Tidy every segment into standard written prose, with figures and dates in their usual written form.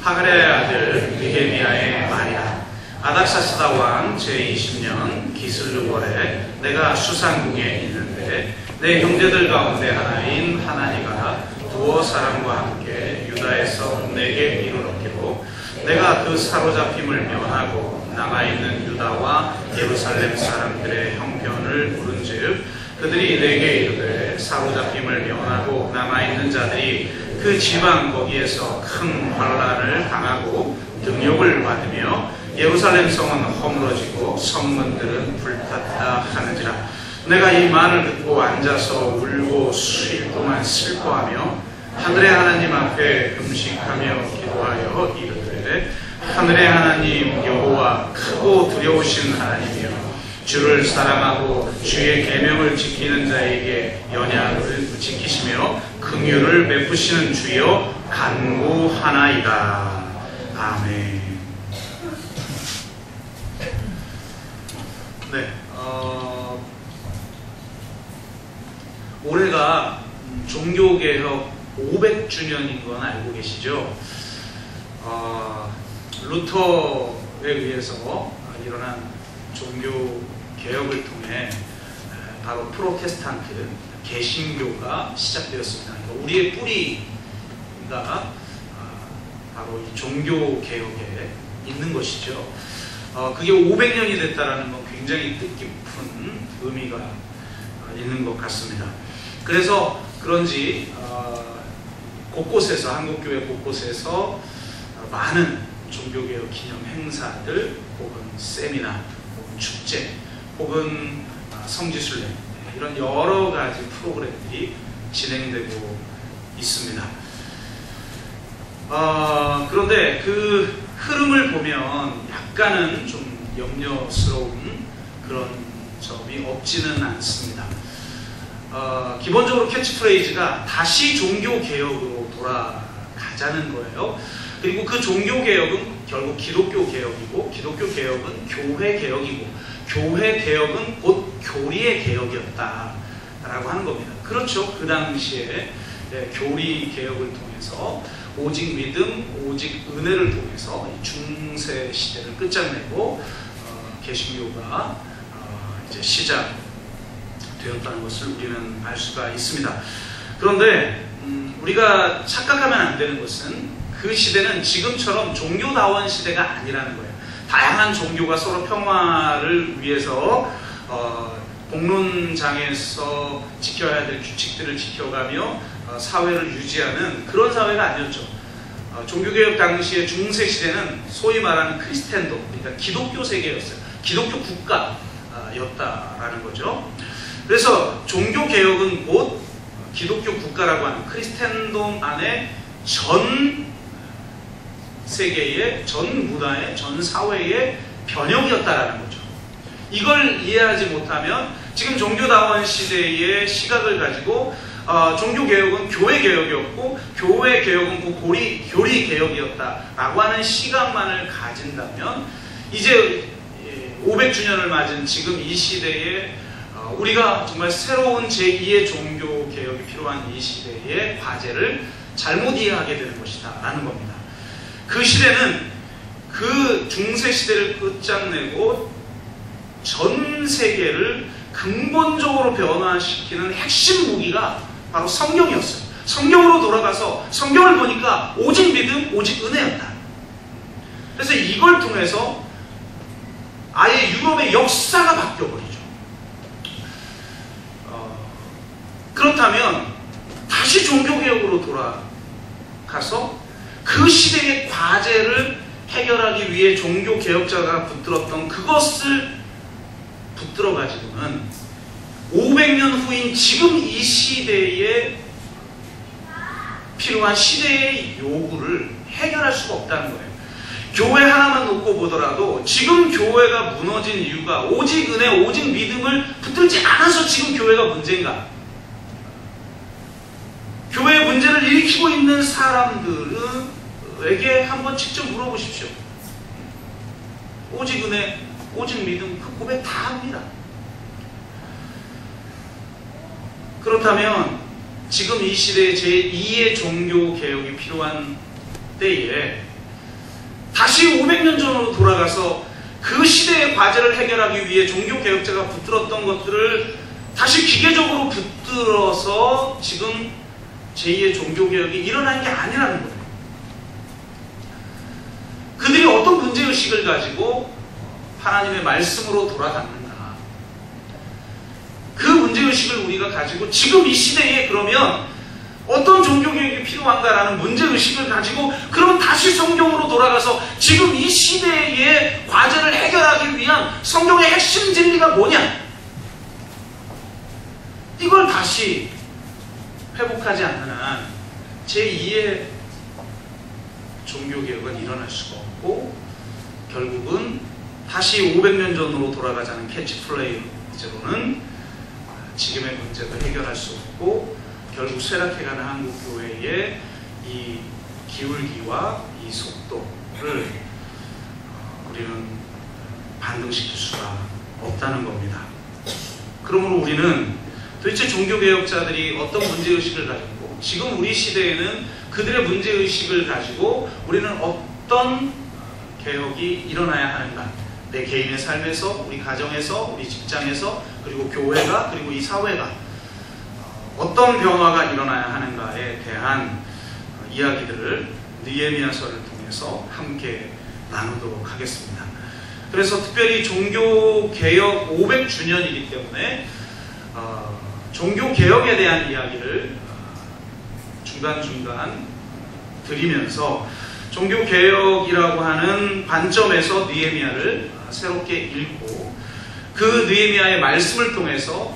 하갈의 아들 느헤미야의 말이라. 아닥사스다 왕 제20년 기슬루월에 내가 수산국에 있는데 내 형제들 가운데 하나인 하나니가 두어 사람과 함께 유다에서 내게 이르렀기로 내가 그 사로잡힘을 면하고 남아있는 유다와 예루살렘 사람들의 형편을 물은즉 그들이 내게 이르되 사로잡힘을 면하고 남아있는 자들이 그 지방 거기에서 큰 환난을 당하고 등욕을 받으며 예루살렘 성은 허물어지고 성문들은 불탔다 하는지라. 내가 이 말을 듣고 앉아서 울고 수일 동안 슬퍼하며 하늘의 하나님 앞에 금식하며 기도하여 이르되 하늘의 하나님 여호와 크고 두려우신 하나님이여 주를 사랑하고 주의 계명을 지키는 자에게 연약을 지키시며 긍휼을 베푸시는 주여 간구하나이다. 아멘. 네, 올해가 종교개혁 500주년인 건 알고 계시죠? 루터에 의해서 일어난 종교개혁을 통해 바로 프로테스탄트, 개신교가 시작되었습니다. 그러니까 우리의 뿌리가 바로 이 종교개혁에 있는 것이죠. 그게 500년이 됐다는 건 굉장히 뜻깊은 의미가 있는 것 같습니다. 그래서 그런지 곳곳에서, 한국교회 곳곳에서 많은 종교개혁 기념 행사들 혹은 세미나 혹은 축제 혹은 성지순례 이런 여러 가지 프로그램들이 진행되고 있습니다. 그런데 그 흐름을 보면 약간은 좀 염려스러운 그런 점이 없지는 않습니다. 기본적으로 캐치프레이즈가 다시 종교개혁으로 돌아가자는 거예요. 그리고 그 종교개혁은 결국 기독교개혁이고 기독교개혁은 교회개혁이고 교회개혁은 곧 교리의 개혁이었다라고 하는 겁니다. 그렇죠. 그 당시에 교리개혁을 통해서 오직 믿음, 오직 은혜를 통해서 중세 시대를 끝장내고 개신교가 이제 시작되었다는 것을 우리는 알 수가 있습니다. 그런데 우리가 착각하면 안 되는 것은 그 시대는 지금처럼 종교다원 시대가 아니라는 거예요. 다양한 종교가 서로 평화를 위해서 공론장에서 지켜야 될 규칙들을 지켜가며 사회를 유지하는 그런 사회가 아니었죠. 종교개혁 당시의 중세시대는 소위 말하는 크리스텐도, 그러니까 기독교 세계였어요. 기독교 국가였다라는 거죠. 그래서 종교개혁은 곧 기독교 국가라고 하는 크리스텐돔 안에 전 세계의, 전 문화의, 전 사회의 변혁이었다라는 거죠. 이걸 이해하지 못하면 지금 종교다원 시대의 시각을 가지고 종교개혁은 교회개혁이었고 교회개혁은 그 교리개혁이었다라고 하는 시각만을 가진다면 이제 500주년을 맞은 지금 이 시대에 우리가 정말 새로운 제2의 종교개혁이 필요한 이 시대의 과제를 잘못 이해하게 되는 것이다 라는 겁니다. 그 시대는 그 중세시대를 끝장내고 전 세계를 근본적으로 변화시키는 핵심 무기가 바로 성경이었어요. 성경으로 돌아가서 성경을 보니까 오직 믿음, 오직 은혜였다. 그래서 이걸 통해서 아예 유럽의 역사가 바뀌어버리죠. 그렇다면 다시 종교개혁으로 돌아가서 그 시대의 과제를 해결하기 위해 종교개혁자가 붙들었던 그것을 붙들어가지고는 500년 후인 지금 이 시대에 필요한 시대의 요구를 해결할 수가 없다는 거예요. 교회 하나만 놓고 보더라도 지금 교회가 무너진 이유가 오직 은혜, 오직 믿음을 붙들지 않아서 지금 교회가 문제인가? 교회의 문제를 일으키고 있는 사람들에게 한번 직접 물어보십시오. 오직 은혜, 오직 믿음, 그 고백 다 합니다. 그렇다면 지금 이 시대에 제2의 종교개혁이 필요한 때에 다시 500년 전으로 돌아가서 그 시대의 과제를 해결하기 위해 종교개혁자가 붙들었던 것들을 다시 기계적으로 붙들어서 지금 제2의 종교개혁이 일어난 게 아니라는 거예요. 그들이 어떤 문제의식을 가지고 하나님의 말씀으로 돌아갔는가. 그 문제의식을 우리가 가지고 지금 이 시대에 그러면 어떤 종교개혁이 필요한가라는 문제의식을 가지고 그러면 다시 성경으로 돌아가서 지금 이 시대의 과제를 해결하기 위한 성경의 핵심 진리가 뭐냐? 이걸 다시 회복하지 않는 한 제2의 종교개혁은 일어날 수가 없고 결국은 다시 500년 전으로 돌아가자는 캐치플레이즈로는 지금의 문제도 해결할 수 없고 결국 쇠락해가는 한국교회의 이 기울기와 이 속도를 우리는 반등시킬 수가 없다는 겁니다. 그러므로 우리는 도대체 종교개혁자들이 어떤 문제의식을 가지고 지금 우리 시대에는 그들의 문제의식을 가지고 우리는 어떤 개혁이 일어나야 하는가, 내 개인의 삶에서, 우리 가정에서, 우리 직장에서, 그리고 교회가, 그리고 이 사회가 어떤 변화가 일어나야 하는가에 대한 이야기들을 느헤미야서를 통해서 함께 나누도록 하겠습니다. 그래서 특별히 종교개혁 500주년이기 때문에 종교개혁에 대한 이야기를 중간중간 드리면서 종교개혁이라고 하는 관점에서 느헤미야를 새롭게 읽고 그 느헤미야의 말씀을 통해서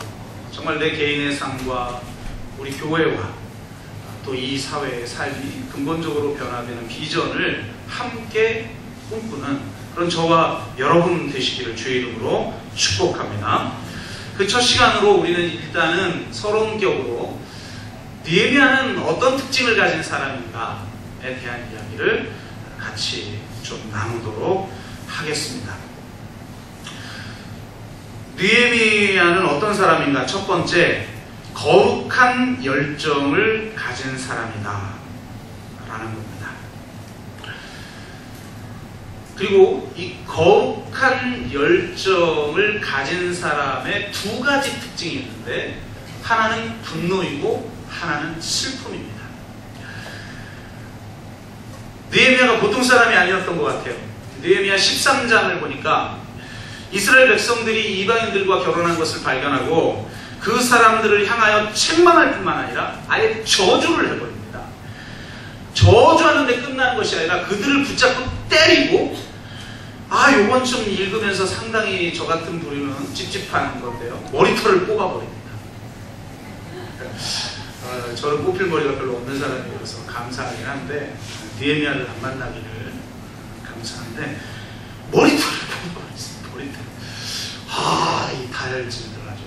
정말 내 개인의 삶과 우리 교회와 또 이 사회의 삶이 근본적으로 변화되는 비전을 함께 꿈꾸는 그런 저와 여러분 되시기를 주의 이름으로 축복합니다. 그 첫 시간으로 우리는 일단은 서론격으로 느헤미야는 어떤 특징을 가진 사람인가에 대한 이야기를 같이 좀 나누도록 하겠습니다. 느헤미야는 어떤 사람인가? 첫 번째, 거룩한 열정을 가진 사람이다 라는 겁니다. 그리고 이 거룩한 열정을 가진 사람의 두 가지 특징이 있는데 하나는 분노이고 하나는 슬픔입니다. 느헤미야가 보통 사람이 아니었던 것 같아요. 느헤미야 13장을 보니까 이스라엘 백성들이 이방인들과 결혼한 것을 발견하고 그 사람들을 향하여 책망할 뿐만 아니라 아예 저주를 해버립니다. 저주하는데 끝나는 것이 아니라 그들을 붙잡고 때리고, 요건 좀 읽으면서 상당히 저 같은 부류는 찝찝한 건데요, 머리털을 뽑아버립니다. 저는 뽑힐 머리가 별로 없는 사람이라서 감사하긴 한데 느헤미야를 안 만나기를 감사한데 머리털을 뽑아버렸어요. 머리털. 이 다혈질들 아주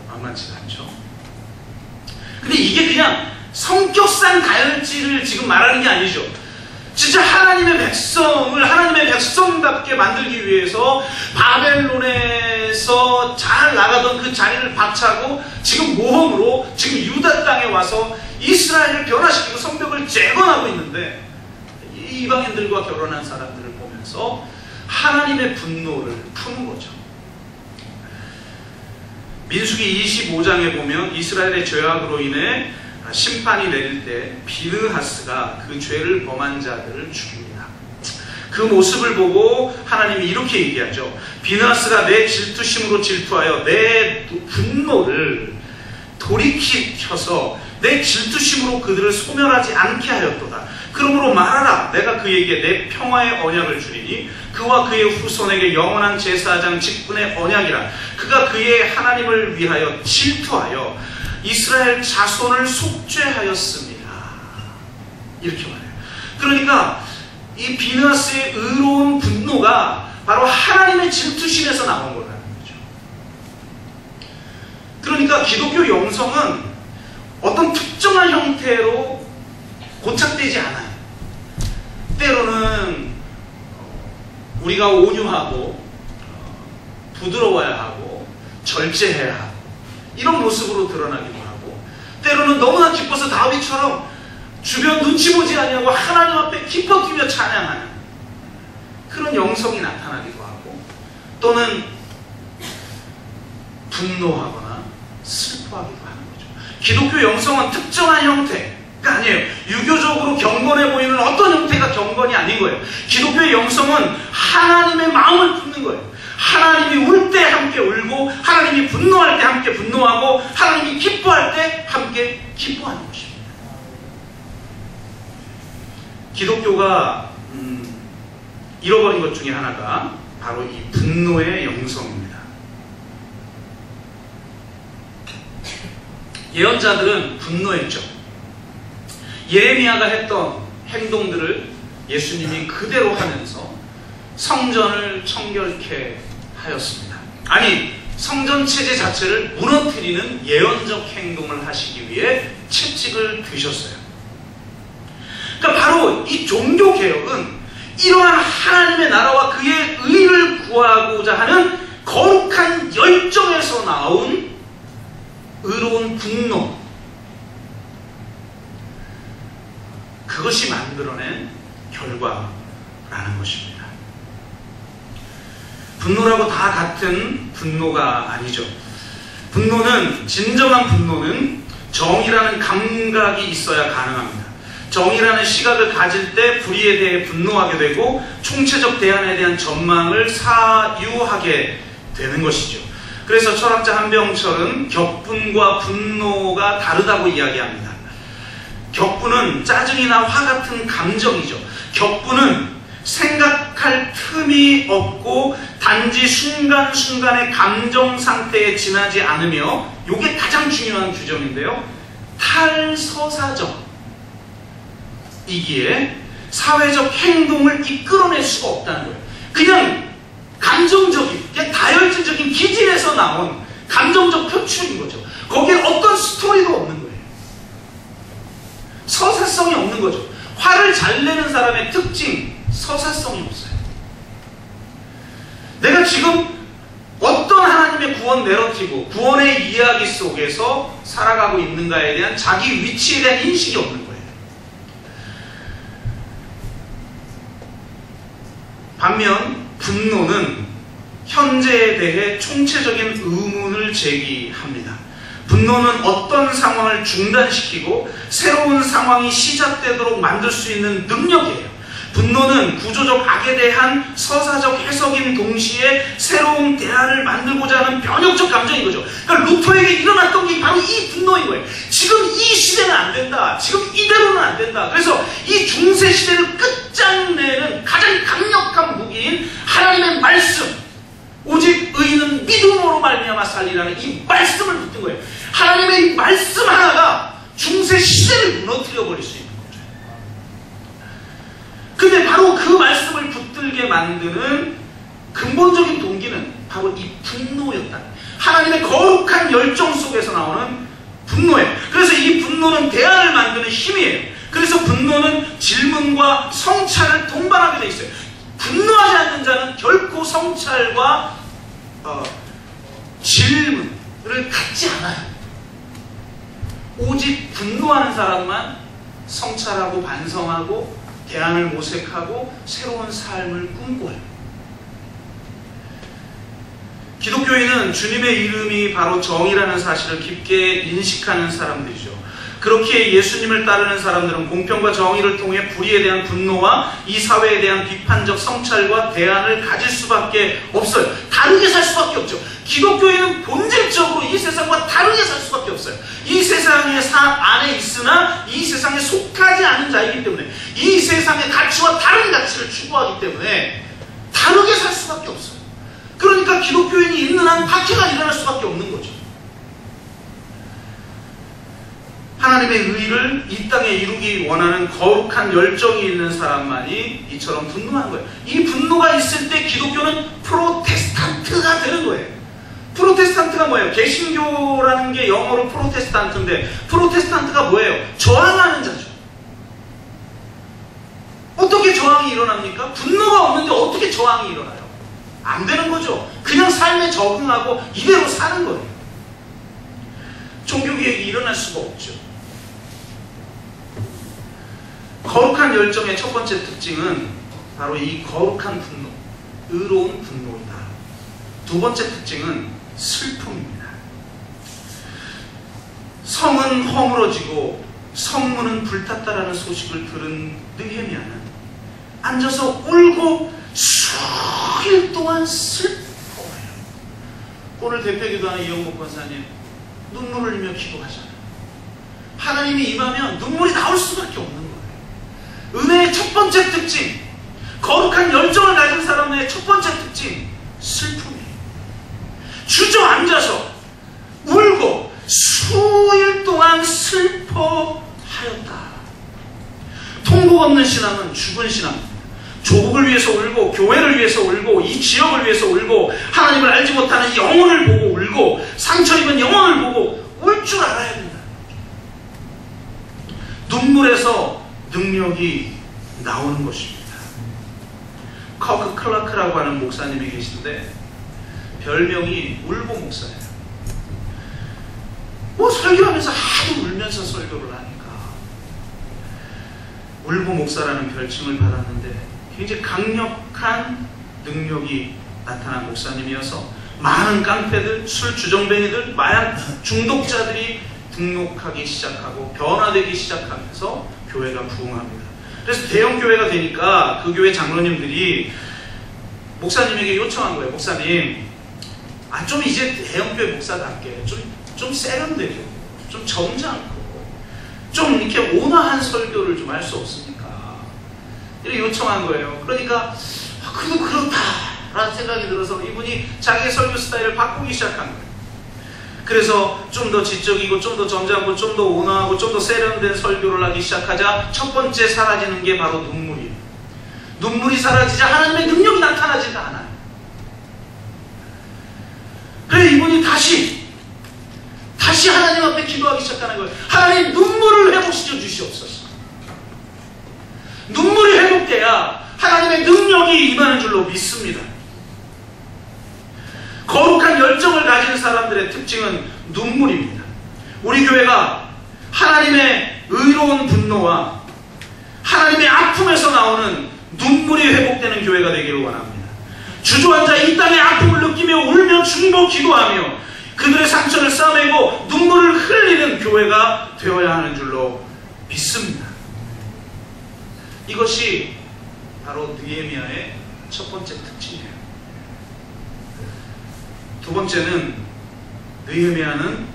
만만치 않죠. 근데 이게 그냥 성격상 다혈질을 지금 말하는 게 아니죠. 진짜 하나님의 백성답게 만들기 위해서 바벨론에서 잘 나가던 그 자리를 박차고 지금 모험으로 지금 유다 땅에 와서 이스라엘을 변화시키고 성벽을 재건하고 있는데 이 이방인들과 결혼한 사람들을 보면서 하나님의 분노를 푸는 거죠. 민수기 25장에 보면 이스라엘의 죄악으로 인해 심판이 내릴 때 비느하스가 그 죄를 범한 자들을 죽입니다. 그 모습을 보고 하나님이 이렇게 얘기하죠. 비느하스가 내 질투심으로 질투하여 내 분노를 돌이켜서 내 질투심으로 그들을 소멸하지 않게 하였도다. 그러므로 말하라. 내가 그에게 내 평화의 언약을 주리니 그와 그의 후손에게 영원한 제사장 직분의 언약이라. 그가 그의 하나님을 위하여 질투하여 이스라엘 자손을 속죄하였습니다. 이렇게 말해요. 그러니까 이 비느하스의 의로운 분노가 바로 하나님의 질투심에서 나온 거라는 거죠. 그러니까 기독교 영성은 어떤 특정한 형태로 고착되지 않아요. 때로는 우리가 온유하고 부드러워야 하고 절제해야 하고 이런 모습으로 드러나기도 하고, 때로는 너무나 기뻐서 다윗처럼 주변 눈치 보지 아니하고 하나님 앞에 기뻐 뛰며 찬양하는 그런 영성이 나타나기도 하고, 또는 분노하거나 슬퍼하기도 하는 거죠. 기독교 영성은 특정한 형태가 아니에요. 유교적으로 경건해 보이는 어떤 형태가 경건이 아닌 거예요. 기독교의 영성은 하나님의 마음을 품는 거예요. 하나님이 울 때 함께 울고, 하나님이 분노할 때 함께 분노하고, 하나님이 기뻐할 때 함께 기뻐하는 것입니다. 기독교가 잃어버린 것 중에 하나가 바로 이 분노의 영성입니다. 예언자들은 분노했죠. 예레미야가 했던 행동들을 예수님이 그대로 하면서 성전을 청결케 하였습니다. 아니, 성전 체제 자체를 무너뜨리는 예언적 행동을 하시기 위해 채찍을 드셨어요. 그러니까 바로 이 종교개혁은 이러한 하나님의 나라와 그의 의를 구하고자 하는 거룩한 열정에서 나온 의로운 분노, 그것이 만들어낸 결과라는 것입니다. 분노라고 다 같은 분노가 아니죠. 분노는, 진정한 분노는 정의라는 감각이 있어야 가능합니다. 정의라는 시각을 가질 때 불의에 대해 분노하게 되고 총체적 대안에 대한 전망을 사유하게 되는 것이죠. 그래서 철학자 한병철은 격분과 분노가 다르다고 이야기합니다. 격분은 짜증이나 화 같은 감정이죠. 격분은 생각할 틈이 없고 단지 순간순간의 감정 상태에 지나지 않으며, 이게 가장 중요한 규정인데요, 탈서사적 이기에 사회적 행동을 이끌어낼 수가 없다는 거예요. 그냥 감정적인, 그냥 다혈질적인 기질에서 나온 감정적 표출인 거죠. 거기에 어떤 스토리도 없는 거예요. 서사성이 없는 거죠. 화를 잘 내는 사람의 특징, 서사성이 없어요. 내가 지금 어떤 하나님의 구원 내러티브, 구원의 이야기 속에서 살아가고 있는가에 대한 자기 위치에 대한 인식이 없는 거예요. 반면 분노는 현재에 대해 총체적인 의문을 제기합니다. 분노는 어떤 상황을 중단시키고 새로운 상황이 시작되도록 만들 수 있는 능력이에요. 분노는 구조적 악에 대한 서사적 해석인 동시에 새로운 대안을 만들고자 하는 변혁적 감정인 거죠. 그러니까 루터에게 일어났던 게 바로 이 분노인 거예요. 지금 이 시대는 안 된다. 지금 이대로는 안 된다. 그래서 이 중세 시대를 끝장내는 가장 강력한 무기인 하나님의 말씀, 오직 의인은 믿음으로 말미암아 살리라는 이 말씀을 붙든 거예요. 하나님의 이 말씀 하나가 중세 시대를 무너뜨려 버릴 수 있는 거죠. 근데 바로 그 말씀을 붙들게 만드는 근본적인 동기는 바로 이 분노였다. 하나님의 거룩한 열정 속에서 나오는 분노예요. 그래서 이 분노는 대안을 만드는 힘이에요. 그래서 분노는 질문과 성찰을 동반하게 돼 있어요. 분노하지 않는 자는 결코 성찰과 질문을 갖지 않아요. 오직 분노하는 사람만 성찰하고 반성하고 대안을 모색하고 새로운 삶을 꿈꿔요. 기독교인은 주님의 이름이 바로 정의라는 사실을 깊게 인식하는 사람들이죠. 그렇기에 예수님을 따르는 사람들은 공평과 정의를 통해 불의에 대한 분노와 이 사회에 대한 비판적 성찰과 대안을 가질 수밖에 없어요. 다르게 살 수밖에 없죠. 기독교인은 본질적으로 이 세상과 다르게 살 수밖에 없어요. 이 세상의 안에 있으나 이 세상에 속하지 않은 자이기 때문에, 이 세상의 가치와 다른 가치를 추구하기 때문에 다르게 살 수밖에 없어요. 그러니까 기독교인이 있는 한 박해가 일어날 수밖에 없는 거죠. 하나님의 의를 이 땅에 이루기 원하는 거룩한 열정이 있는 사람만이 이처럼 분노하는 거예요. 이 분노가 있을 때 기독교는 프로테스탄트가 되는 거예요. 프로테스탄트가 뭐예요? 개신교라는 게 영어로 프로테스탄트인데, 프로테스탄트가 뭐예요? 저항하는 자죠. 어떻게 저항이 일어납니까? 분노가 없는데 어떻게 저항이 일어나요? 안 되는 거죠. 그냥 삶에 적응하고 이대로 사는 거예요. 종교개혁이 일어날 수가 없죠. 거룩한 열정의 첫 번째 특징은 바로 이 거룩한 분노, 의로운 분노이다. 두 번째 특징은 슬픔입니다. 성은 허물어지고 성문은 불탔다라는 소식을 들은 느헤미야는 앉아서 울고 수일 동안 슬퍼해요. 오늘 대표기도하는 이영복 권사님 눈물을 흘리며 기도하잖아요. 하나님이 임하면 눈물이 나올 수밖에 없는 거예요. 은혜의 첫 번째 특징, 거룩한 열정을 가진 사람의 첫 번째 특징, 슬픔이에요. 주저앉아서 울고 수일 동안 슬퍼하였다. 통곡 없는 신앙은 죽은 신앙입니다. 조국을 위해서 울고, 교회를 위해서 울고, 이 지역을 위해서 울고, 하나님을 알지 못하는 영혼을 보고 울고, 상처 입은 영혼을 보고 울 줄 알아야 된다. 눈물에서 능력이 나오는 것입니다. 커크 클라크라고 하는 목사님이 계신데 별명이 울보 목사예요. 뭐 설교하면서 하도 울면서 설교를 하니까 울보 목사라는 별칭을 받았는데 굉장히 강력한 능력이 나타난 목사님이어서 많은 깡패들, 술 주정뱅이들, 마약 중독자들이 등록하기 시작하고 변화되기 시작하면서 교회가 부흥합니다. 그래서 대형 교회가 되니까 그 교회 장로님들이 목사님에게 요청한 거예요. 목사님, 좀 이제 대형 교회 목사답게 좀 세련되고 좀 점잖고 좀 이렇게 온화한 설교를 좀 할 수 없습니까? 이렇게 요청한 거예요. 그러니까 그도 그렇다라는 생각이 들어서 이분이 자기의 설교 스타일을 바꾸기 시작한 거예요. 그래서 좀 더 지적이고 좀 더 점잖고 좀 더 온화하고 좀 더 세련된 설교를 하기 시작하자 첫 번째 사라지는 게 바로 눈물이에요. 눈물이 사라지자 하나님의 능력이 나타나지가 않아요. 그래서 이분이 다시 하나님 앞에 기도하기 시작하는 거예요. 하나님, 눈물을 회복시켜 주시옵소서. 눈물이 회복돼야 하나님의 능력이 임하는 줄로 믿습니다. 거룩한 열정을 가진 사람들의 특징은 눈물입니다. 우리 교회가 하나님의 의로운 분노와 하나님의 아픔에서 나오는 눈물이 회복되는 교회가 되기를 원합니다. 주저앉아 이 땅의 아픔을 느끼며 울며 중보 기도하며 그들의 상처를 싸매고 눈물을 흘리는 교회가 되어야 하는 줄로 믿습니다. 이것이 바로 느헤미야의 첫 번째 특징이에요. 두 번째는 느헤미야는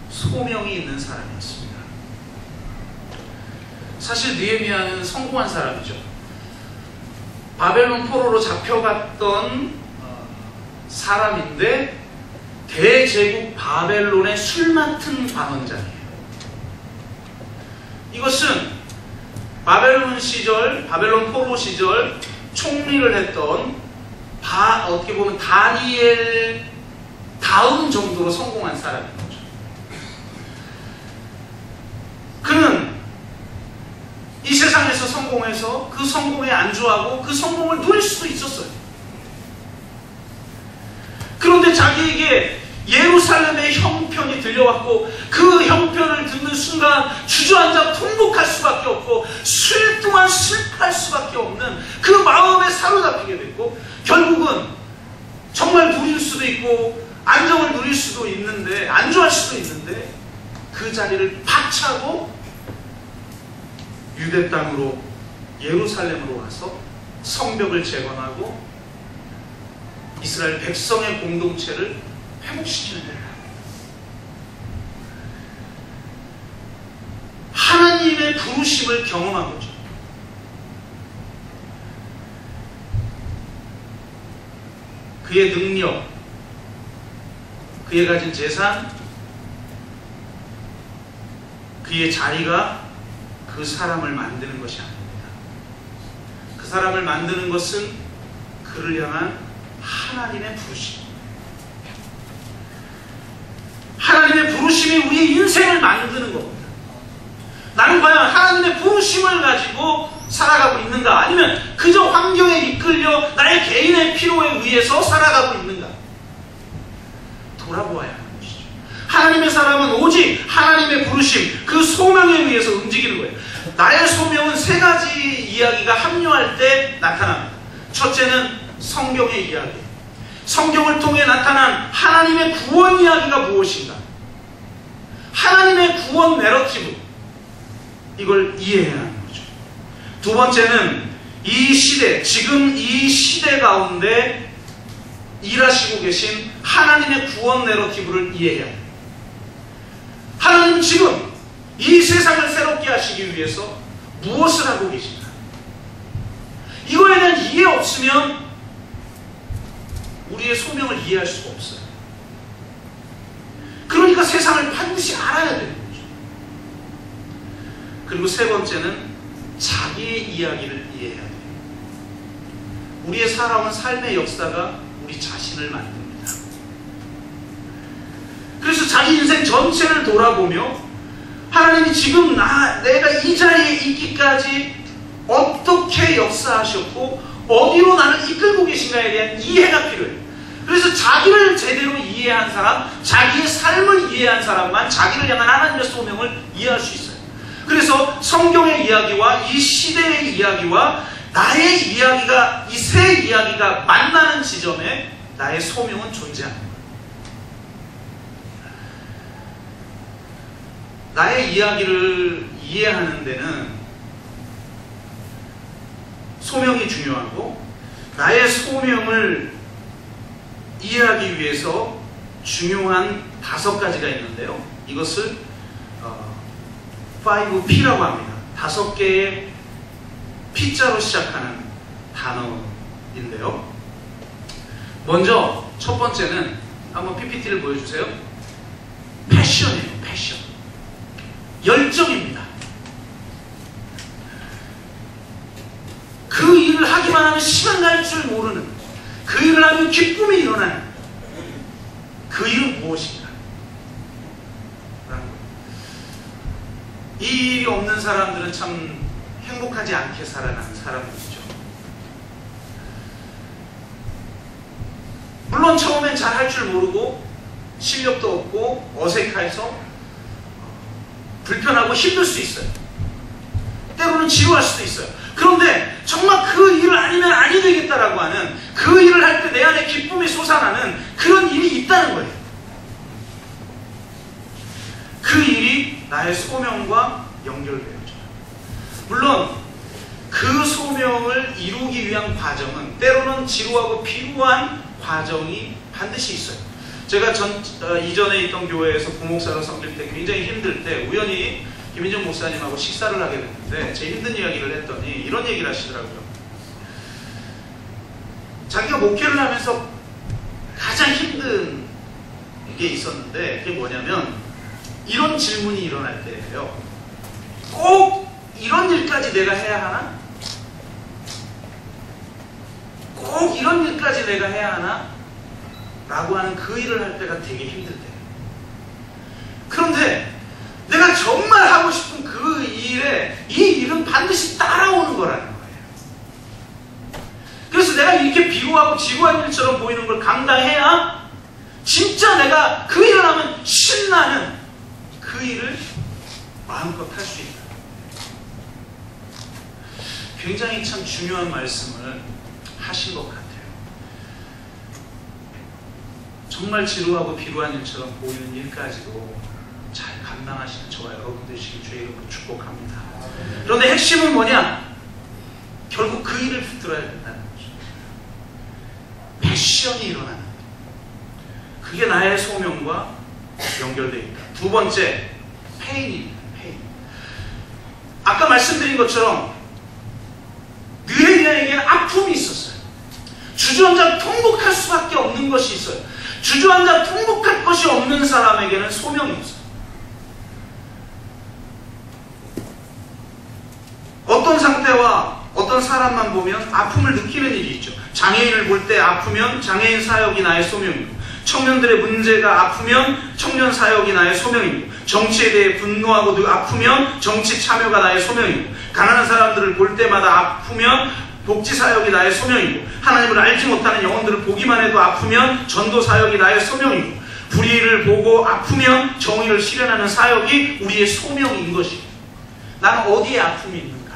소명이 있는 사람이었습니다. 사실 느헤미야는 성공한 사람이죠. 바벨론 포로로 잡혀갔던 사람인데 대제국 바벨론의 술 맡은 관원장이에요. 이것은 바벨론 시절, 바벨론 포로 시절 총리를 했던 어떻게 보면 다니엘 다음 정도로 성공한 사람인 거죠. 그는 이 세상에서 성공해서 그 성공에 안주하고 그 성공을 누릴 수도 있었어요. 그런데 자기에게 예루살렘의 형편이 들려왔고 그 형편을 듣는 순간 주저앉아 통곡할 수밖에 없고 수일 동안 슬퍼할 수밖에 없는 그 마음에 사로잡히게 됐고 결국은 정말 누릴 수도 있고 안정을 누릴 수도 있는데 안주할 수도 있는데 그 자리를 박차고 유대 땅으로 예루살렘으로 와서 성벽을 재건하고 이스라엘 백성의 공동체를 회복시키는 데다. 하나님의 부르심을 경험한 거죠. 그의 능력, 그의 가진 재산, 그의 자리가 그 사람을 만드는 것이 아닙니다. 그 사람을 만드는 것은 그를 향한 하나님의 부르심. 하나님의 부르심이 우리의 인생을 만드는 겁니다. 나는 과연 하나님의 부르심을 가지고 살아가고 있는가? 아니면 그저 환경에 이끌려 나의 개인의 필요에 의해서 살아가고 있는가? 돌아보아야 하는 것이죠. 하나님의 사람은 오직 하나님의 부르심, 그 소명에 의해서 움직이는 거예요. 나의 소명은 세 가지 이야기가 합류할 때 나타납니다. 첫째는 성경의 이야기. 성경을 통해 나타난 하나님의 구원 이야기가 무엇인가? 하나님의 구원 내러티브. 이걸 이해해야 하는 거죠. 두 번째는 이 시대, 지금 이 시대 가운데 일하시고 계신 하나님의 구원 내러티브를 이해해야 해요. 하나님은 지금 이 세상을 새롭게 하시기 위해서 무엇을 하고 계신가? 이거에 대한 이해 없으면 우리의 소명을 이해할 수가 없어요. 그러니까 세상을 반드시 알아야 되는 거죠. 그리고 세 번째는 자기의 이야기를 이해해야 돼요. 우리의 살아온 삶의 역사가 우리 자신을 만듭니다. 그래서 자기 인생 전체를 돌아보며 하나님이 지금 내가 이 자리에 있기까지 어떻게 역사하셨고 어디로 나를 이끌고 계신가에 대한 이해가 필요해요. 그래서 자기를 제대로 이해한 사람, 자기의 삶을 이해한 사람만 자기를 향한 하나님의 소명을 이해할 수 있어요. 그래서 성경의 이야기와 이 시대의 이야기와 나의 이야기가, 이 세 이야기가 만나는 지점에 나의 소명은 존재하는 거예요. 나의 이야기를 이해하는 데는 소명이 중요하고, 나의 소명을 이해하기 위해서 중요한 5가지가 있는데요. 이것을 5P라고 합니다. 5개의 P자로 시작하는 단어인데요. 먼저 첫 번째는 한번 PPT를 보여주세요. 패션이에요. 패션. 열정입니다. 그 일을 하기만 하면 시간 갈 줄 모르는, 그 일을 하면 기쁨이 일어나는 그 일은 무엇인가? 이 일이 없는 사람들은 참 행복하지 않게 살아가는 사람들이죠. 물론 처음엔 잘 할 줄 모르고 실력도 없고 어색해서 불편하고 힘들 수 있어요. 때로는 지루할 수도 있어요. 그런데 정말 그 일을 아니면 아니 되겠다라고 하는, 그 일을 할 때 내 안에 기쁨이 솟아나는 그런 일이 있다는 거예요. 그 일이 나의 소명과 연결되어져요. 물론 그 소명을 이루기 위한 과정은 때로는 지루하고 피로한 과정이 반드시 있어요. 제가 이전에 있던 교회에서 부목사로 섬길 때 굉장히 힘들 때 우연히 김인정 목사님하고 식사를 하게 됐는데 제 힘든 이야기를 했더니 이런 얘기를 하시더라고요. 자기가 목회를 하면서 가장 힘든 게 있었는데, 그게 뭐냐면 이런 질문이 일어날 때예요. 꼭 이런 일까지 내가 해야 하나? 꼭 이런 일까지 내가 해야 하나? 라고 하는 그 일을 할 때가 되게 힘들 때예요. 그런데 내가 정말 하고 싶은 그 일에 이 일은 반드시 따라오는 거라는 거예요. 그래서 내가 이렇게 비루하고 지루한 일처럼 보이는 걸 감당해야 진짜 내가 그 일을 하면 신나는 그 일을 마음껏 할 수 있다. 굉장히 참 중요한 말씀을 하신 것 같아요. 정말 지루하고 비루한 일처럼 보이는 일까지도 잘 감당하시는 저와 여러분 되시길 주의 이름으로 축복합니다. 그런데 핵심은 뭐냐? 결국 그 일을 붙들어야 된다는 거죠. 패션이 일어나는 거예요. 그게 나의 소명과 연결되어 있다. 두 번째, 페인입니다. 페인. 아까 말씀드린 것처럼 느헤미야에게는 아픔이 있었어요. 주저앉아 통곡할 수밖에 없는 것이 있어요. 주저앉아 통곡할 것이 없는 사람에게는 소명이 없어요. 어떤 상태와 어떤 사람만 보면 아픔을 느끼는 일이 있죠. 장애인을 볼 때 아프면 장애인 사역이 나의 소명이고, 청년들의 문제가 아프면 청년 사역이 나의 소명이고, 정치에 대해 분노하고 아프면 정치 참여가 나의 소명이고, 가난한 사람들을 볼 때마다 아프면 복지 사역이 나의 소명이고, 하나님을 알지 못하는 영혼들을 보기만 해도 아프면 전도 사역이 나의 소명이고, 불의를 보고 아프면 정의를 실현하는 사역이 우리의 소명인 것이고, 나는 어디에 아픔이 있는가?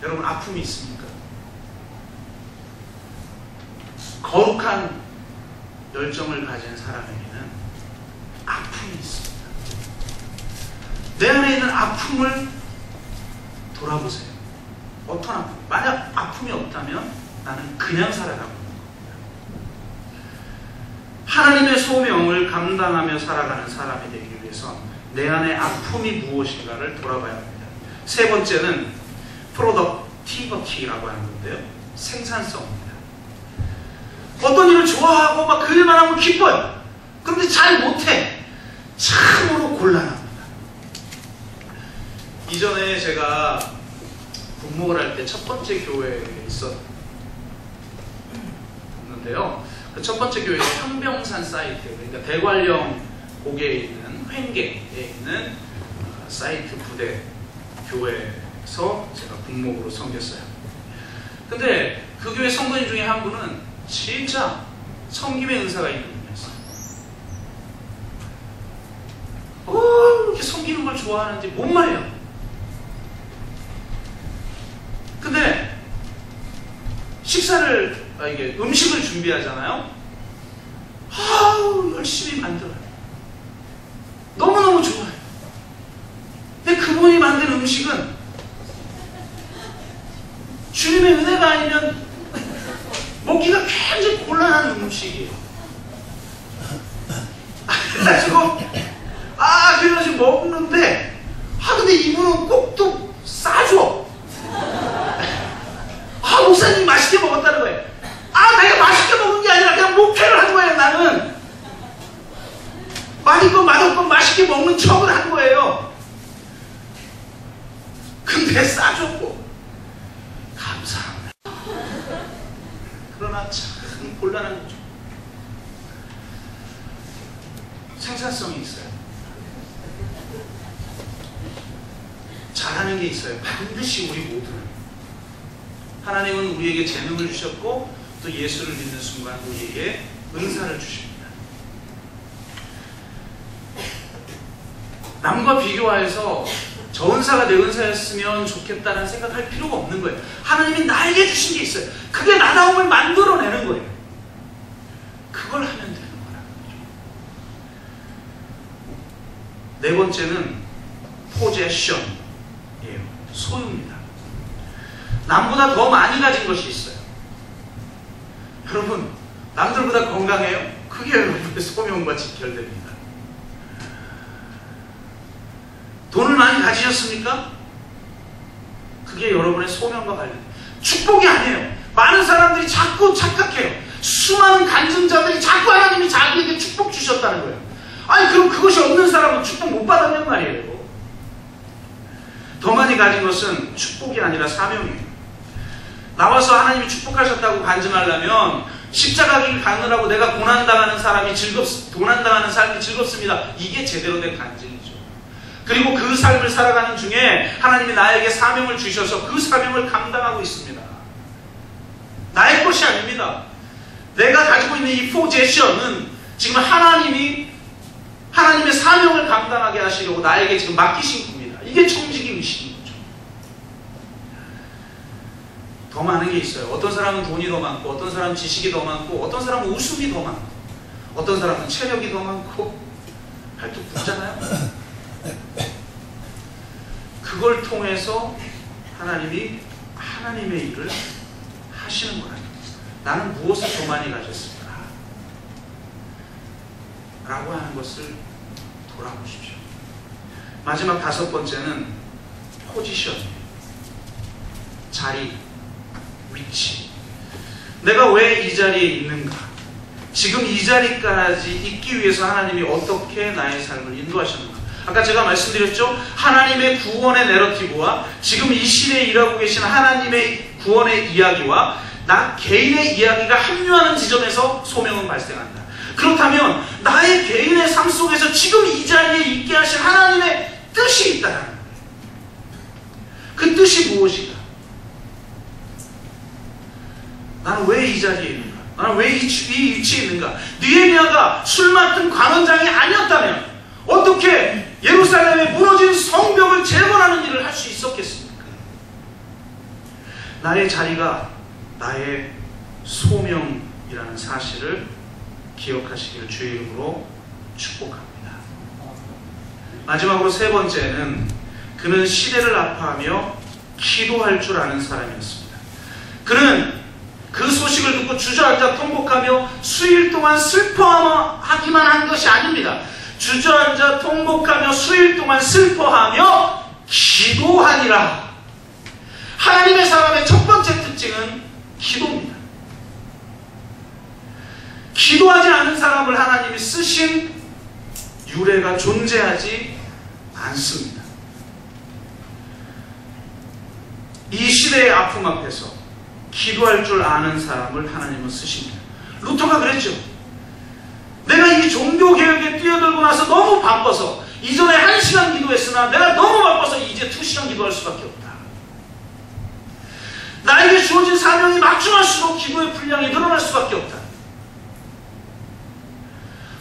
여러분, 아픔이 있습니까? 거룩한 열정을 가진 사람에게는 아픔이 있습니다. 내 안에 있는 아픔을 돌아보세요. 어떤 아픔? 만약 아픔이 없다면 나는 그냥 살아가고 있는 겁니다. 하나님의 소명을 감당하며 살아가는 사람이 되기 위해선 내 안에 아픔이 무엇인가를 돌아봐야 합니다. 세 번째는 productivity라고 하는 건데요, 생산성입니다. 어떤 일을 좋아하고 막 그 일만 하면 기뻐요. 그런데 잘 못해. 참으로 곤란합니다. 이전에 제가 군목을 할 때 첫 번째 교회에 있었는데요, 그 첫 번째 교회가 황병산 사이트, 그러니까 대관령 고개에 있는 횡계에 있는 사이트 부대 교회에서 제가 군목으로 섬겼어요. 근데 그 교회 성도님 중에 한 분은 진짜 섬김의 은사가 있는 분이었어요. 이렇게 섬기는 걸 좋아하는지 못 말해요. 근데 이게 음식을 준비하잖아요. 열심히 만들어요. 너무너무 좋아요. 근데 그분이 만든 음식은 주님의 은혜가 아니면 먹기가 굉장히 곤란한 음식이에요. 그래가지고 먹는데, 근데 이분은 꼭 또 싸줘. 목사님 맛있게 먹었다는 거예요. 내가 맛있게 먹은 게 아니라 그냥 목회를 한 거예요. 나는 맛있건 맛없건 맛있게 먹는 척을 한 거예요. 근데 싸줬고 감사합니다. 그러나 참 곤란한 거죠. 생산성이 있어요. 잘하는 게 있어요. 반드시 우리 모두는. 하나님은 우리에게 재능을 주셨고 또 예수를 믿는 순간 우리에게 은사를 주십니다. 남과 비교하여서 저 은사가 내 은사였으면 좋겠다는 생각할 필요가 없는 거예요. 하나님이 나에게 주신 게 있어요. 그게 나다움을 만들어내는 거예요. 그걸 하면 되는 거라는 거죠. 네 번째는 포제션이에요. 소유입니다. 남보다 더 많이 가진 것이 있어요. 여러분, 남들보다 건강해요? 그게 여러분의 소명과 직결됩니다. 돈을 많이 가지셨습니까? 그게 여러분의 소명과 관련돼요. 축복이 아니에요. 많은 사람들이 자꾸 착각해요. 수많은 간증자들이 자꾸 하나님이 자기에게 축복 주셨다는 거예요. 그럼 그것이 없는 사람은 축복 못 받았냔 말이에요. 더 많이 가진 것은 축복이 아니라 사명이에요. 나와서 하나님이 축복하셨다고 간증하려면 십자가 길 가느라고 내가 고난당하는 삶이 즐겁습니다. 이게 제대로 된 간증이죠. 그리고 그 삶을 살아가는 중에 하나님이 나에게 사명을 주셔서 그 사명을 감당하고 있습니다. 나의 것이 아닙니다. 내가 가지고 있는 이 포제션은 지금 하나님의 사명을 감당하게 하시려고 나에게 지금 맡기신 겁니다. 이게 청지기 의식인 거죠. 더 많은 게 있어요. 어떤 사람은 돈이 더 많고, 어떤 사람은 지식이 더 많고, 어떤 사람은 웃음이 더 많고, 어떤 사람은 체력이 더 많고, 발톱 붓잖아요. 그걸 통해서 하나님이 하나님의 일을 하시는 거라는 거예요. 나는 무엇을 더 많이 가졌을까? 라고 하는 것을 돌아보십시오. 마지막 다섯 번째는 포지션이에요. 자리, 위치. 내가 왜 이 자리에 있는가? 지금 이 자리까지 있기 위해서 하나님이 어떻게 나의 삶을 인도하셨는가? 아까 제가 말씀드렸죠? 하나님의 구원의 내러티브와 지금 이 시대에 일하고 계신 하나님의 구원의 이야기와 나 개인의 이야기가 합류하는 지점에서 소명은 발생한다. 그렇다면 나의 개인의 삶 속에서 지금 이 자리에 있게 하신 하나님의 뜻이 있다는 거예요. 그 뜻이 무엇인가? 나는 왜 이 자리에 있는가? 나는 왜 이 위치에 있는가? 느헤미야가 술 맡은 관원장이 아니었다면 어떻게 예루살렘에 무너진 성벽을 재건하는 일을 할 수 있었겠습니까? 나의 자리가 나의 소명이라는 사실을 기억하시기를 주의 이름으로 축복합니다. 마지막으로 세 번째는 그는 시대를 아파하며 기도할 줄 아는 사람이었습니다. 그는 그 소식을 듣고 주저앉아 통곡하며 수일 동안 슬퍼하기만 한 것이 아닙니다. 주저앉아 통곡하며 수일 동안 슬퍼하며 기도하니라. 하나님의 사람의 첫 번째 특징은 기도입니다. 기도하지 않은 사람을 하나님이 쓰신 유래가 존재하지 않습니다. 이 시대의 아픔 앞에서 기도할 줄 아는 사람을 하나님은 쓰십니다. 루터가 그랬죠. 내가 이 종교개혁에 뛰어들고 나서 너무 바빠서 이전에 1시간 기도했으나 내가 너무 바빠서 이제 2시간 기도할 수밖에 없다. 나에게 주어진 사명이 막중할수록 기도의 분량이 늘어날 수밖에 없다.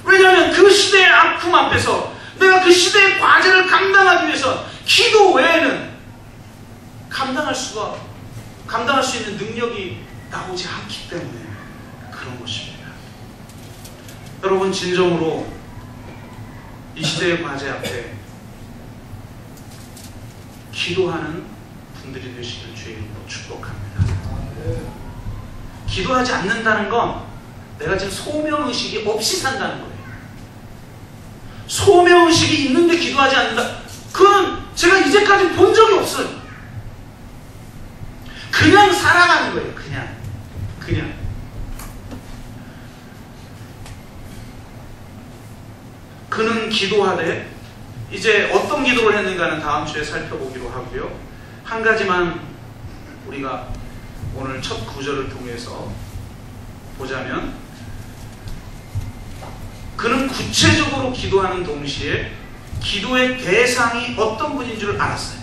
왜냐하면 그 시대의 아픔 앞에서 내가 그 시대의 과제를 감당하기 위해서 기도 외에는 감당할 수 있는 능력이 나오지 않기 때문에 그런 것입니다. 여러분, 진정으로 이 시대의 과제 앞에 기도하는 분들이 되시길 주의 이름으로 축복합니다. 기도하지 않는다는 건 내가 지금 소명의식이 없이 산다는 거예요. 소명의식이 있는데 기도하지 않는다. 그건 제가 이제까지 본 적이 없어요. 그냥 살아가는 거예요. 그냥. 그는 기도하되, 이제 어떤 기도를 했는가는 다음 주에 살펴보기로 하고요. 한 가지만 우리가 오늘 첫 구절을 통해서 보자면, 그는 구체적으로 기도하는 동시에 기도의 대상이 어떤 분인 줄 알았어요.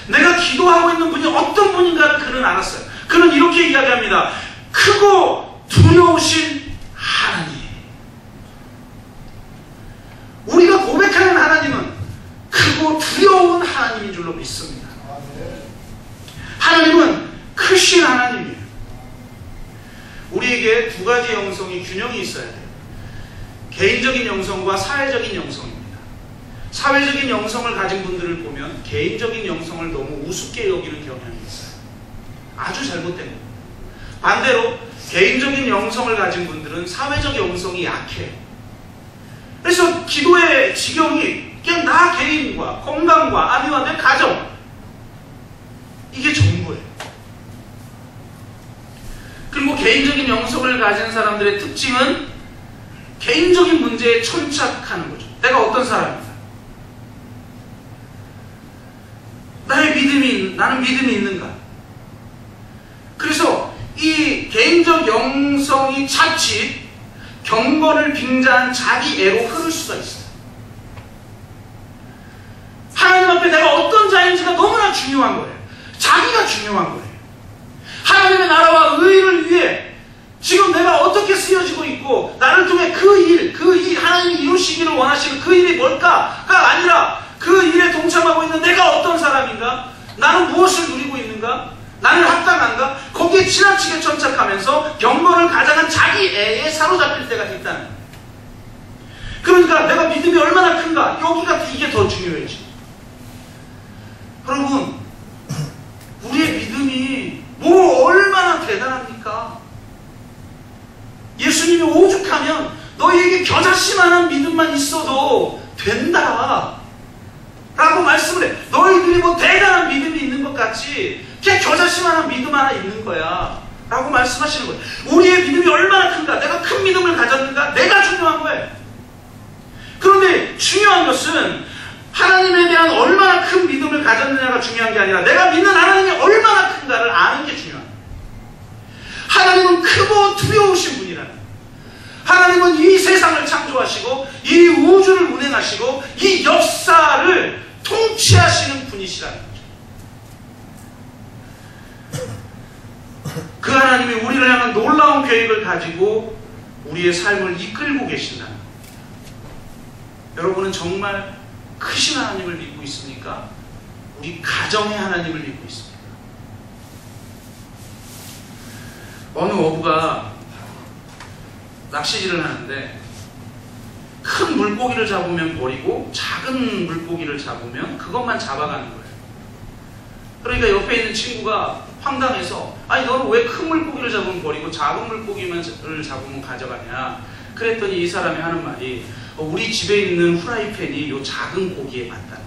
내가 기도하고 있는 분이 어떤 분인가를 그는 알았어요. 그는 이렇게 이야기합니다. 크고 두려우신 하나님. 우리가 고백하는 하나님은 크고 두려운 하나님인 줄로 믿습니다. 하나님은 크신 하나님이에요. 우리에게 두 가지 영성이 균형이 있어야 돼요. 개인적인 영성과 사회적인 영성입니다. 사회적인 영성을 가진 분들을 보면 개인적인 영성을 너무 우습게 여기는 경향이 있어요. 아주 잘못된 겁니다. 반대로 개인적인 영성을 가진 분들은 사회적 영성이 약해요. 그래서 기도의 지경이 그냥 나 개인과 건강과 아니면 내 가정, 이게 전부예요. 그리고 개인적인 영성을 가진 사람들의 특징은 개인적인 문제에 천착하는 거죠. 내가 어떤 사람이다. 나는 믿음이 있는가? 그래서 이 개인적 영성이 자칫 경건을 빙자한 자기 애로 흐를 수가 있어요. 하나님 앞에 내가 어떤 자인지가 너무나 중요한 거예요. 자기가 중요한 거예요. 하나님의 나라와 의를 위해 지금 내가 어떻게 쓰여지고 있고, 나를 통해 그 일, 하나님이 이루시기를 원하시는 그 일이 뭘까가 아니라 그 일에 동참하고 있는 내가 어떤 사람인가? 나는 무엇을 누리고 있는가? 나는 합당한가? 거기에 지나치게 천착하면서 경건을 가장한 자기 애에 사로잡힐 때가 있다는 거예요. 그러니까 내가 믿음이 얼마나 큰가? 이게 더 중요해지. 여러분, 우리의 믿음이 얼마나 대단합니까? 예수님이 오죽하면 너희에게 겨자씨만한 믿음만 있어도 된다 라고 말씀을 해. 너희들이 대단한 믿음이 있는 것 같이 그냥 겨자씨만한 믿음 하나 있는 거야 라고 말씀하시는 거예요. 우리의 믿음이 얼마나 큰가? 내가 큰 믿음을 가졌는가? 내가 중요한 거예요. 그런데 중요한 것은 하나님에 대한 얼마나 큰 믿음을 가졌느냐가 중요한 게 아니라 내가 믿는 하나님이 얼마나 큰가를 아는 게 중요한 거예요. 하나님은 크고 두려우신 분이라는 거예요. 하나님은 이 세상을 창조하시고 이 우주를 운행하시고 이 역사를 통치하시는 분이시라는 거죠. 그 하나님이 우리를 향한 놀라운 계획을 가지고 우리의 삶을 이끌고 계신다는 거예요. 여러분은 정말 크신 하나님을 믿고 있습니까? 우리 가정의 하나님을 믿고 있습니까? 어느 어부가 낚시질을 하는데 큰 물고기를 잡으면 버리고 작은 물고기를 잡으면 그것만 잡아가는 거예요. 그러니까 옆에 있는 친구가 황당해서 아니 너는 왜 큰 물고기를 잡으면 버리고 작은 물고기만 잡으면 가져가냐. 그랬더니 이 사람이 하는 말이 우리 집에 있는 후라이팬이 요 작은 고기에 맞다는 거예요.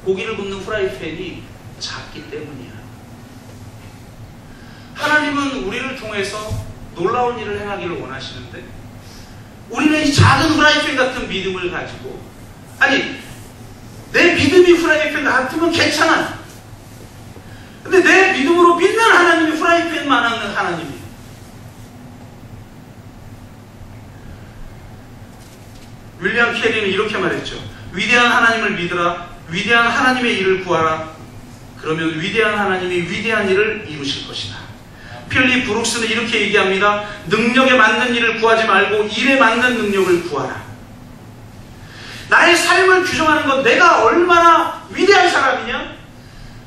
고기를 굽는 후라이팬이 작기 때문이야. 하나님은 우리를 통해서 놀라운 일을 행하기를 원하시는데 우리는 이 작은 후라이팬 같은 믿음을 가지고 아니 내 믿음이 후라이팬 같으면 괜찮아. 근데 내 믿음으로 믿는 하나님이 후라이팬만한 하나님이에요. 윌리엄 캐리는 이렇게 말했죠. 위대한 하나님을 믿으라. 위대한 하나님의 일을 구하라. 그러면 위대한 하나님이 위대한 일을 이루실 것이다. 필립 브룩스는 이렇게 얘기합니다. 능력에 맞는 일을 구하지 말고 일에 맞는 능력을 구하라. 나의 삶을 규정하는 건 내가 얼마나 위대한 사람이냐,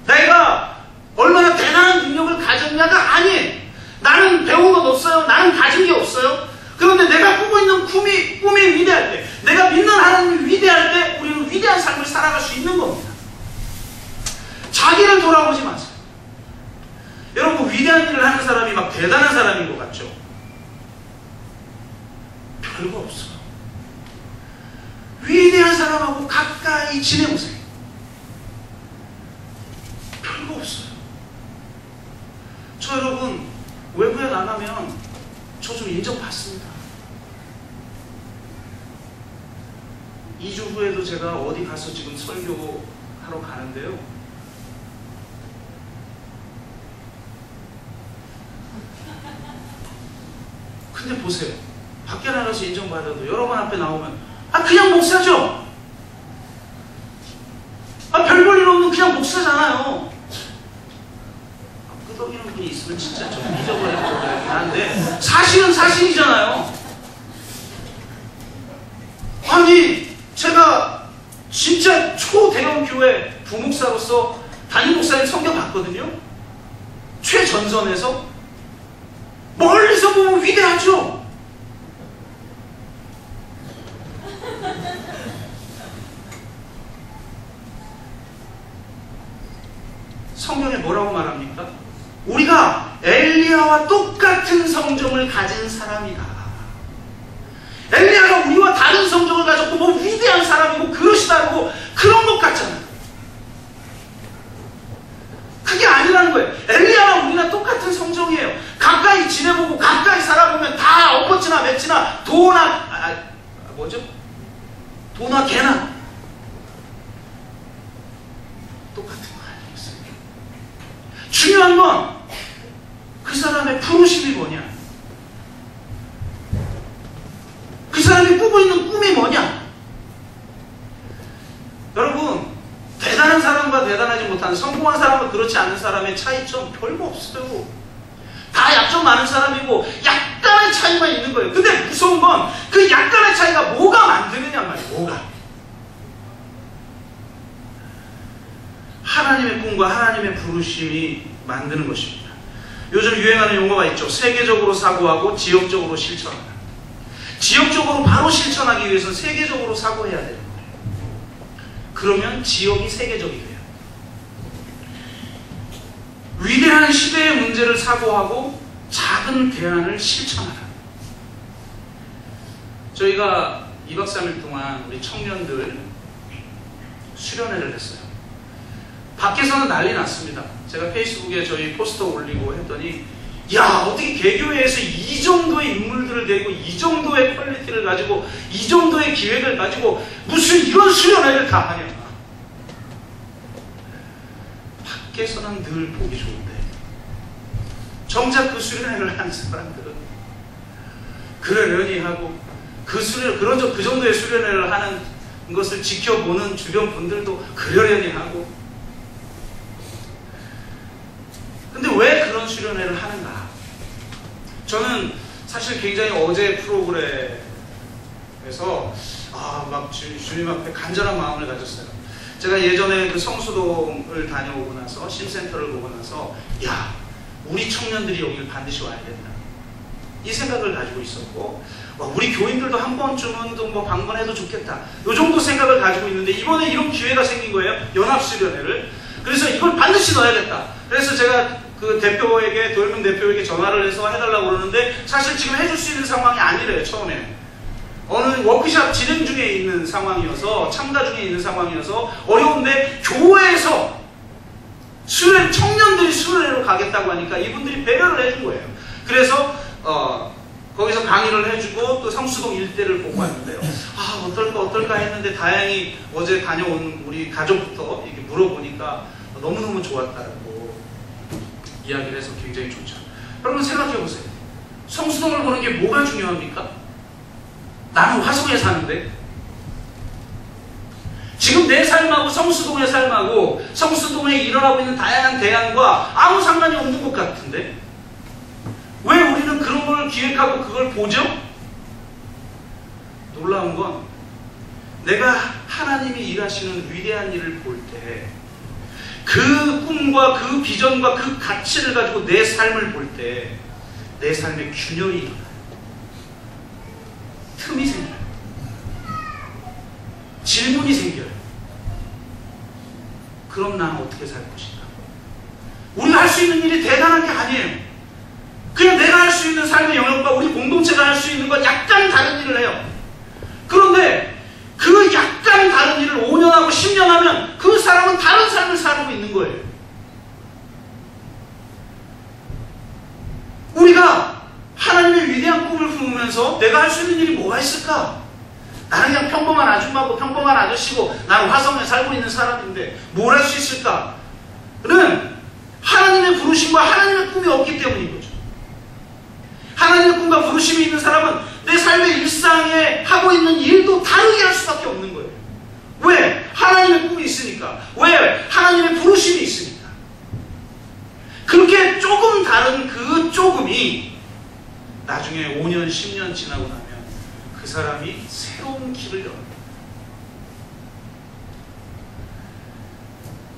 내가 얼마나 대단한 능력을 가졌냐가 아니에요. 나는 배운 것 없어요. 나는 가진 게 없어요. 그런데 내가 꾸고 있는 꿈이 위대할 때, 내가 믿는 하나님이 위대할 때 우리는 위대한 삶을 살아갈 수 있는 겁니다. 자기를 돌아보지 마세요. 여러분, 위대한 일을 하는 사람이 막 대단한 사람인 것 같죠? 별거 없어요. 위대한 사람하고 가까이 지내보세요. 별거 없어요. 저 여러분, 외부에 나가면 저 좀 인정받습니다. 2주 후에도 제가 어디 가서 지금 설교하러 가는데요. 근데 보세요. 밖에 나가서 인정받아도 여러분 앞에 나오면 그냥 목사죠. 별 볼 일 없는 그냥 목사잖아요. 끄덕이는 분이 있으면 진짜 좀 잊어버릴 것 같긴 한데 사실은 사실이잖아요. 아니 제가 진짜 초대형 교회 부목사로서 담임 목사님 성경 봤거든요. 최전선에서 멀리서 보면 위대하죠. 성경에 뭐라고 말합니까? 우리가 엘리야와 똑같은 성정을 가진 사람이다. 엘리야가 우리와 다른 성정을 가졌고 뭐 위대한 사람이고 그릇이 다르고 그런 것 같잖아요. 그게 아니라는 거예요. 엘리야랑 우리가 똑같은 성정이에요. 가까이 지내보고 가까이 살아보면 다 엎어치나 맺지나 도나 도나 개나 똑같은 거 아니겠어요? 중요한 건 그 사람의 부르심이 뭐냐, 그 사람이 꾸고 있는 꿈이 뭐냐. 여러분, 대단한 사람과 대단하지 못한, 성공한 사람과 그렇지 않은 사람의 차이점 별거 없어요. 다 약점 많은 사람이고 약간의 차이만 있는 거예요. 근데 무서운 건 그 약간의 차이가 뭐가 만드느냐 말이에요. 뭐가? 하나님의 꿈과 하나님의 부르심이 만드는 것입니다. 요즘 유행하는 용어가 있죠. 세계적으로 사고하고 지역적으로 실천하다. 지역적으로 바로 실천하기 위해서는 세계적으로 사고해야 되는 거예요. 그러면 지역이 세계적이 돼요. 위대한 시대의 문제를 사고하고 작은 대안을 실천하라. 저희가 2박 3일 동안 우리 청년들 수련회를 했어요. 밖에서는 난리 났습니다. 제가 페이스북에 저희 포스터 올리고 했더니 야, 어떻게 개교회에서 이 정도의 인물들을 데리고 이 정도의 퀄리티를 가지고 이 정도의 기획을 가지고 무슨 이런 수련회를 다 하냐. 밖에서는 늘 보기 좋은데 정작 그 수련회를 하는 사람들은 그러려니 하고 그 정도의 수련회를 하는 것을 지켜보는 주변 분들도 그러려니 하고. 근데 왜 그런 수련회를 하는가? 저는 사실 굉장히 어제 프로그램에서 막 주님 앞에 간절한 마음을 가졌어요. 제가 예전에 그 성수동을 다녀오고 나서 심센터를 보고 나서 야, 우리 청년들이 여기를 반드시 와야 된다, 이 생각을 가지고 있었고, 우리 교인들도 한 번쯤은 또 뭐 방문해도 좋겠다, 이 정도 생각을 가지고 있는데 이번에 이런 기회가 생긴 거예요. 연합수련회를. 그래서 이걸 반드시 넣어야겠다. 그래서 제가 그 대표에게, 도현명 대표에게 전화를 해서 해달라고 그러는데 사실 지금 해줄 수 있는 상황이 아니래요. 처음에 어느 워크숍 진행 중에 있는 상황이어서, 참가 중에 있는 상황이어서 어려운데, 교회에서 수련, 청년들이 수련회로 가겠다고 하니까 이분들이 배려를 해준 거예요. 그래서 거기서 강의를 해주고 또 성수동 일대를 보고 왔는데요. 아, 어떨까 했는데 다행히 어제 다녀온 우리 가족부터 이렇게 물어보니까 너무너무 좋았다고 이야기를 해서 굉장히 좋죠. 여러분 생각해보세요. 성수동을 보는 게 뭐가 중요합니까? 나는 화성에 사는데 지금 내 삶하고 성수동의 삶하고 성수동에 일어나고 있는 다양한 대안과 아무 상관이 없는 것 같은데 왜 우리는 그런 걸 기획하고 그걸 보죠? 놀라운 건 내가 하나님이 일하시는 위대한 일을 볼 때 그 꿈과 그 비전과 그 가치를 가지고 내 삶을 볼 때 내 삶에 균열이 일어나요. 틈이 생겨요. 질문이 생겨요. 그럼 나는 어떻게 살 것인가? 우리가 할 수 있는 일이 대단한 게 아니에요. 그냥 내가 할 수 있는 삶의 영역과 우리 공동체가 할 수 있는 건 약간 다른 일을 해요. 그런데 그 약간 다른 일을 5년 하고 10년 하면 그 사람은 다른 삶을 살고 있는 거예요. 우리가 하나님의 위대한 꿈을 품으면서 내가 할 수 있는 일이 뭐가 있을까? 나는 그냥 평범한 아줌마고 평범한 아저씨고 나는 화성에 살고 있는 사람인데 뭘 할 수 있을까? 는 하나님의 부르심과 하나님의 꿈이 없기 때문인 거죠. 하나님의 꿈과 부르심이 있는 사람은 내 삶의 일상에 하고 있는 일도 다르게 할 수밖에 없는 거예요. 왜? 하나님의 꿈이 있으니까. 왜? 하나님의 부르심이 있으니까. 그렇게 조금 다른 그 조금이 나중에 5년, 10년 지나고 나면 그 사람이 새로운 길을 열어요.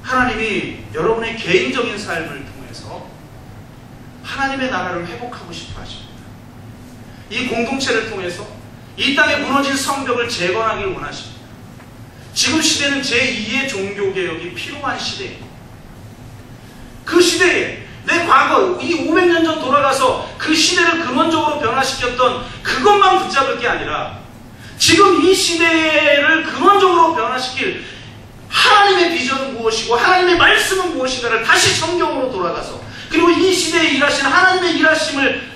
하나님이 여러분의 개인적인 삶을 통해서 하나님의 나라를 회복하고 싶어 하십니다. 이 공동체를 통해서 이 땅에 무너진 성벽을 재건하길 원하십니다. 지금 시대는 제2의 종교개혁이 필요한 시대예요. 그 시대에 내 과거, 이 500년 전 돌아가서 그 시대를 근원적으로 변화시켰던 그것만 붙잡을 게 아니라 지금 이 시대를 근원적으로 변화시킬 하나님의 비전은 무엇이고 하나님의 말씀은 무엇인가를 다시 성경으로 돌아가서, 그리고 이 시대에 일하신 하나님의 일하심을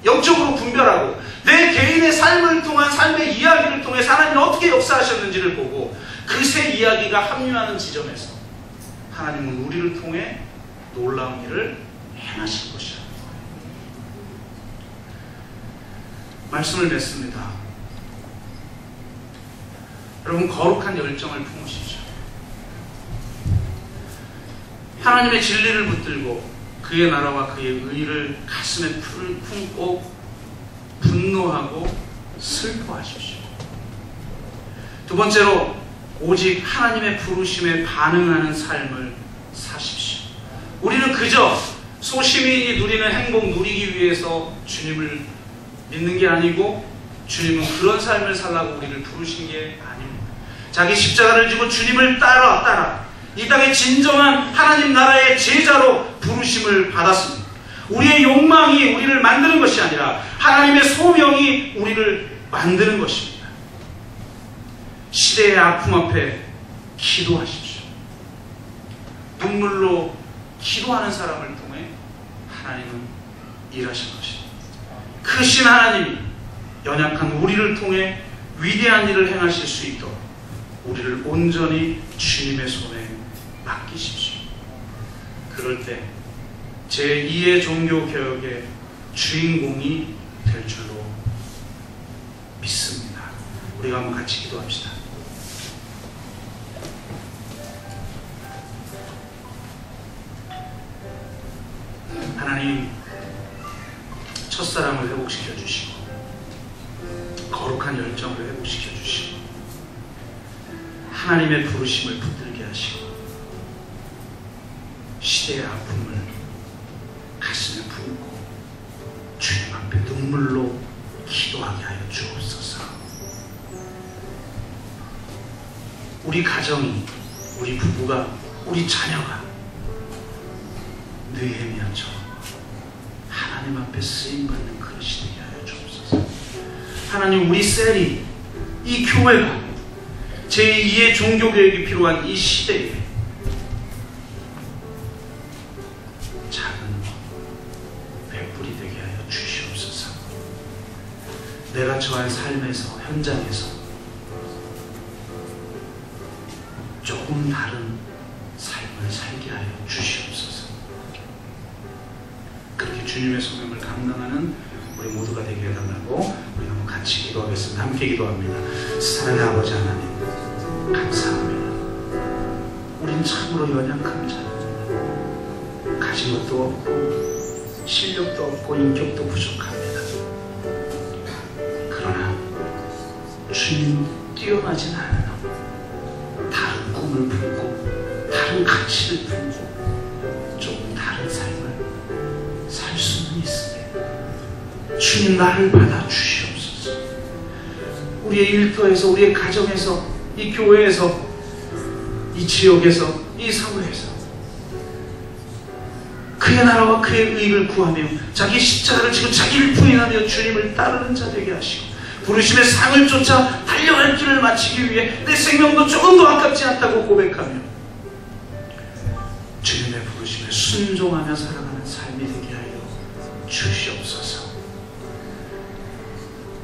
영적으로 분별하고 내 개인의 삶을 통한 삶의 이야기를 통해 하나님이 어떻게 역사하셨는지를 보고 그 새 이야기가 합류하는 지점에서 하나님은 우리를 통해 놀라운 일을 행하실 것이라는 거예요. 말씀을 맺습니다. 여러분, 거룩한 열정을 품으십시오. 하나님의 진리를 붙들고 그의 나라와 그의 의를 가슴에 품고 분노하고 슬퍼하십시오. 두 번째로, 오직 하나님의 부르심에 반응하는 삶을 사십시오. 우리는 그저 소시민이 누리는 행복 누리기 위해서 주님을 믿는 게 아니고 주님은 그런 삶을 살라고 우리를 부르신 게 아닙니다. 자기 십자가를 지고 주님을 따라 이 땅의 진정한 하나님 나라의 제자로 부르심을 받았습니다. 우리의 욕망이 우리를 만드는 것이 아니라 하나님의 소명이 우리를 만드는 것입니다. 시대의 아픔 앞에 기도하십시오. 눈물로 기도하는 사람을 통해 하나님은 일하신 것입니다. 크신 하나님이 연약한 우리를 통해 위대한 일을 행하실 수 있도록 우리를 온전히 주님의 손에 맡기십시오. 그럴 때 제2의 종교개혁의 주인공이 될 줄로 믿습니다. 우리가 한번 같이 기도합시다. 하나님, 첫사랑을 회복시켜 주시고 거룩한 열정을 회복시켜 주시고 하나님의 부르심을 붙들게 하시고 시대의 아픔을 가슴에 품고 주님 앞에 눈물로 기도하게 하여 주옵소서. 우리 가정이, 우리 부부가, 우리 자녀가 느헤미야처럼 하나님 앞에 쓰임받는 그릇이 되게 하여 주옵소서. 하나님, 우리 셀이, 이 교회가 제2의 종교개혁이 필요한 이 시대에 작은 횃불이 되게 하여 주시옵소서. 내가 처한 삶에서, 현장에서 조금 다른 삶을 살게 하여 주시옵소서. 그렇게 주님의 소명을 감당하는 우리 모두가 되게 해달라고 우리 한번 같이 기도하겠습니다. 함께 기도합니다. 사랑하는 아버지 하나님, 감사합니다. 우린 참으로 연약한 자입니다. 가진 것도 없고 실력도 없고 인격도 부족합니다. 그러나 주님 뛰어나진 않아요. 다른 꿈을 품고 다른 가치를 품고 조금 다른 삶을 살 수는 있습니다. 주님, 나를 받아주시옵소서. 우리의 일터에서, 우리의 가정에서, 이 교회에서, 이 지역에서, 이 사회에서 그의 나라와 그의 의를 구하며 자기 십자가를 지고 자기를 부인하며 주님을 따르는 자 되게 하시고 부르심의 상을 쫓아 달려갈 길을 마치기 위해 내 생명도 조금도 아깝지 않다고 고백하며 주님의 부르심에 순종하며 살아가는 삶이 되게 하여 주시옵소서.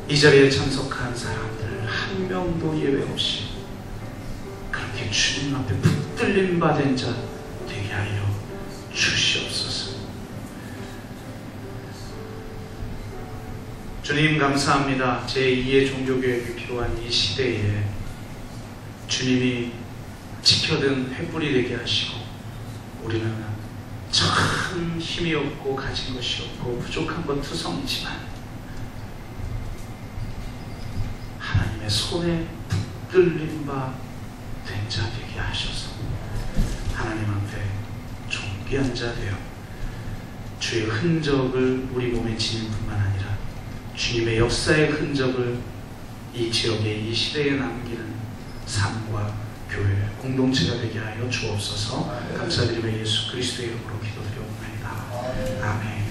이 자리에 참석한 사람들 한 명도 예외 없이 그렇게 주님 앞에 붙들림 받은 자 되게 하여 주시옵소서. 주님, 감사합니다. 제2의 종교개혁이 필요한 이 시대에 주님이 지켜든 횃불이 되게 하시고 우리는 참 힘이 없고 가진 것이 없고 부족한 것 투성이지만 하나님의 손에 붙들림 바 된 자 되게 하셔서 하나님 앞에 존귀한 자 되어 주의 흔적을 우리 몸에 지닐 뿐만 아니라 주님의 역사의 흔적을 이 지역에, 이 시대에 남기는 삶과 교회, 공동체가 되게 하여 주옵소서. 감사드리며 예수 그리스도의 이름으로 기도드려옵나이다. 아멘.